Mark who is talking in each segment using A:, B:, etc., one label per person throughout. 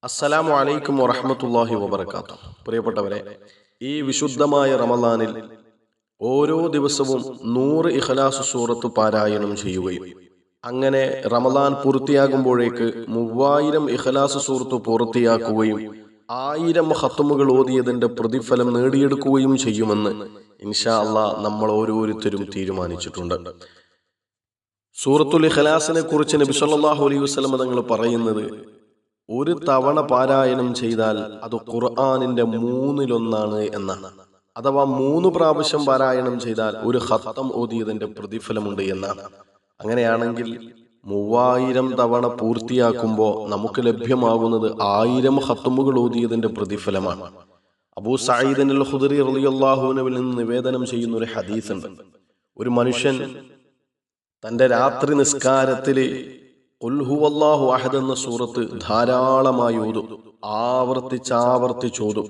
A: അസ്സലാമു അലൈക്കും വറഹ്മത്തുള്ളാഹി വബറകാതുഹു. പ്രിയപ്പെട്ടവരെ, ഈ വിശുദ്ധമായ റമദാനിൽ ഓരോ ദിവസവും 100 ഇഖ്ലാസ് സൂറത്ത് പാരായണം ചെയ്യുകയും അങ്ങനെ റമദാൻ പൂർത്തിയാകുമ്പോഴേക്ക് 3000 ഇഖ്ലാസ് സൂറത്ത് പൂർത്തിയാക്കുകയും 1000 ഖത്മുകൾ ഓതിയതിന്റെ പ്രതിഫലം നേടിയെടുക്കുകയും ചെയ്യുമെന്ന് ഇൻഷാ അല്ലാഹ് നമ്മൾ ഓരോരുത്തരും തീരുമാനിച്ചിട്ടുണ്ട്. സൂറത്തുൽ ഇഖ്ലാസിനെ കുറിച്ച് നബി സല്ലല്ലാഹു അലൈഹി വസല്ലം തങ്ങൾ പറയുന്നത്, ഒരു തവണ പാരായണം ചെയ്താൽ അത് ഖുർആനിന്റെ 1/3 എന്നാണ്. അഥവാ 3 പ്രാവശ്യം പാരായണം ചെയ്താൽ ഒരു ഖത്തം ഓതിയതിന്റെ പ്രതിഫലമുണ്ട് എന്നാണ്. അങ്ങനെയാണെങ്കിൽ 3000 തവണ പൂർത്തിയാക്കുമ്പോൾ നമുക്ക് ലഭ്യമാകുന്നത് 1000 ഖത്തമുകൾ ഓതിയതിന്റെ പ്രതിഫലമാണ്. അബൂ സഈദ് അൽ ഖുദരി റളിയല്ലാഹു അൻഹുവിൽ നിന്ന് നിവേദനം ചെയ്യുന്ന ഒരു ഹദീസ് ഉണ്ട്. ഒരു മനുഷ്യൻ തന്റെ രാത്രി നിസ്കാരത്തില് ഖുൽ ഹുവല്ലാഹു അഹദ് എന്ന സൂറത്ത് ധാരാളമായി ഓതും, ആവർത്തിച്ചോതും.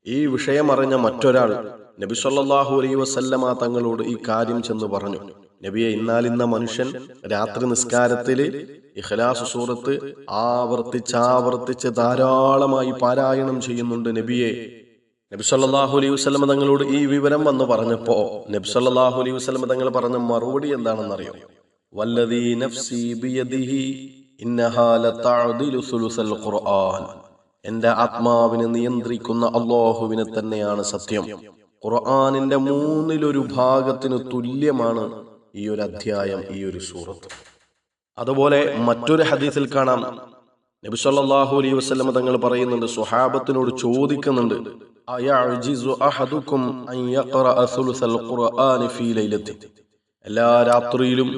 A: ഈ വിഷയം അറിഞ്ഞ മറ്റൊരാൾ നബി സല്ലല്ലാഹു അലൈഹി വസല്ലമ തങ്ങളോട് ഈ കാര്യം ചെന്ന് പറഞ്ഞു, നബിയെ, ഇന്ന മനുഷ്യൻ രാത്രി നിസ്കാരത്തില് ഇഖ്ലാസ് സൂറത്ത് ആവർത്തിച്ച് ധാരാളമായി പാരായണം ചെയ്യുന്നുണ്ട് നബിയെ. നബി സല്ലല്ലാഹു അലൈഹി വസല്ലമ തങ്ങളോട് ഈ വിവരം വന്ന് പറഞ്ഞപ്പോ നബി സല്ലല്ലാഹു അലൈഹി വസല്ലമ തങ്ങൾ പറഞ്ഞ മറുപടി എന്താണെന്നറിയോ? വല്ലദീ നഫ്സി ബിയദിഹി ഇന്നഹാ ലതഅദിലു സുലുസൽ ഖുർആൻ. എന്റെ ആത്മാവിനെ നിയന്ത്രിക്കുന്ന അല്ലാഹുവിനെ തന്നെയാണ് സത്യം, ഖുർആനിന്റെ 1/3 തുല്യമാണ് ഈ ഒരു അധ്യായം, ഈ ഒരു സൂറത്ത്. അതുപോലെ മറ്റൊരു ഹദീസിൽ കാണാം, നബി സല്ലല്ലാഹു അലൈഹി വസല്ലം തങ്ങൾ പറയുന്നുണ്ട്, സ്വഹാബത്തിനോട് ചോദിക്കുന്നുണ്ട്, അയഅജിസു അഹദുക്കും അൻ യഖറഅ സുലുസൽ ഖുർആനി ഫീ ലൈലത്തി. എല്ലാ രാത്രിയിലും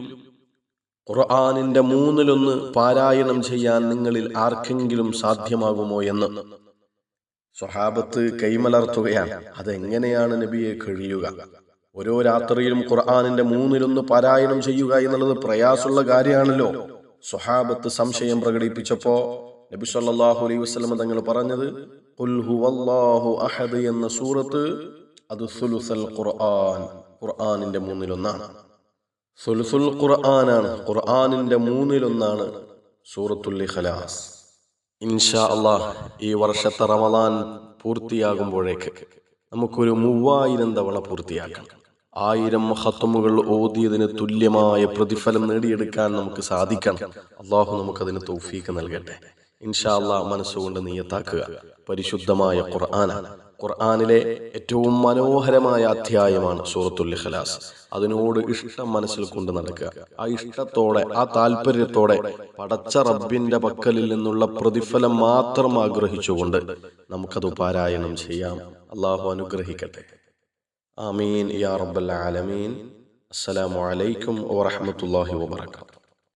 A: ഖുർആനിന്റെ 1/3 പാരായണം ചെയ്യാൻ നിങ്ങളിൽ ആർക്കെങ്കിലും സാധ്യമാകുമോ എന്ന് സ്വഹാബത്ത് കൈമലർത്തുകയാണ്. അതെങ്ങനെയാണ് നബിയെ കഴിയുക? ഓരോ രാത്രിയിലും ഖുർആനിന്റെ 1/3 പാരായണം ചെയ്യുക എന്നുള്ളത് പ്രയാസമുള്ള കാര്യമാണല്ലോ. സ്വഹാബത്ത് സംശയം പ്രകടിപ്പിച്ചപ്പോ നബി സല്ലല്ലാഹു അലൈഹി വസല്ലം തങ്ങൾ പറഞ്ഞത്, ഖുൽ ഹുവല്ലാഹു അഹദ് എന്ന സൂറത്ത് അത് സുലുസൽ ഖുർആൻ, ഖുർആനിന്റെ 1/3. സുലുസുൽ ഖുർആനാണ്, ഖുർആനിന്റെ 1/3 സൂറത്തുൽ ഇഖ്ലാസ്. ഇൻഷാ അല്ലാഹ് ഈ വർഷത്തെ റമദാൻ പൂർത്തിയാകുമ്പോഴേക്ക് നമുക്കൊരു 3000 തവണ പൂർത്തിയാക്കണം. 1000 ഖത്മുകൾ ഓതിയതിന് തുല്യമായ പ്രതിഫലം നേടിയെടുക്കാൻ നമുക്ക് സാധിക്കണം. അല്ലാഹു നമുക്കതിന് തൗഫീഖ് നൽകട്ടെ. ഇൻഷാ അല്ലാഹ് മനസ്സുകൊണ്ട് നിയ്യത്താക്കുക. പരിശുദ്ധമായ ഖുർആനാണ്. ഖുർആനിലെ ഏറ്റവും മനോഹരമായ അധ്യായമാണ് സൂറത്തുൽ ഇഖ്ലാസ്. അതിനോട് ഇഷ്ടം മനസ്സിൽ കൊണ്ട് നടക്കുക. ആ ഇഷ്ടത്തോടെ, ആ താല്പര്യത്തോടെ പടച്ച റബ്ബിന്റെ പക്കലിൽ നിന്നുള്ള പ്രതിഫലം മാത്രം ആഗ്രഹിച്ചുകൊണ്ട് നമുക്കത് പാരായണം ചെയ്യാം. അല്ലാഹു അനുഗ്രഹിക്കട്ടെ. ആമീൻ യാ റബ്ബൽ ആലമീൻ. അസ്സലാമു അലൈക്കും വറഹ്മത്തുള്ളാഹി വബറകാതുഹു.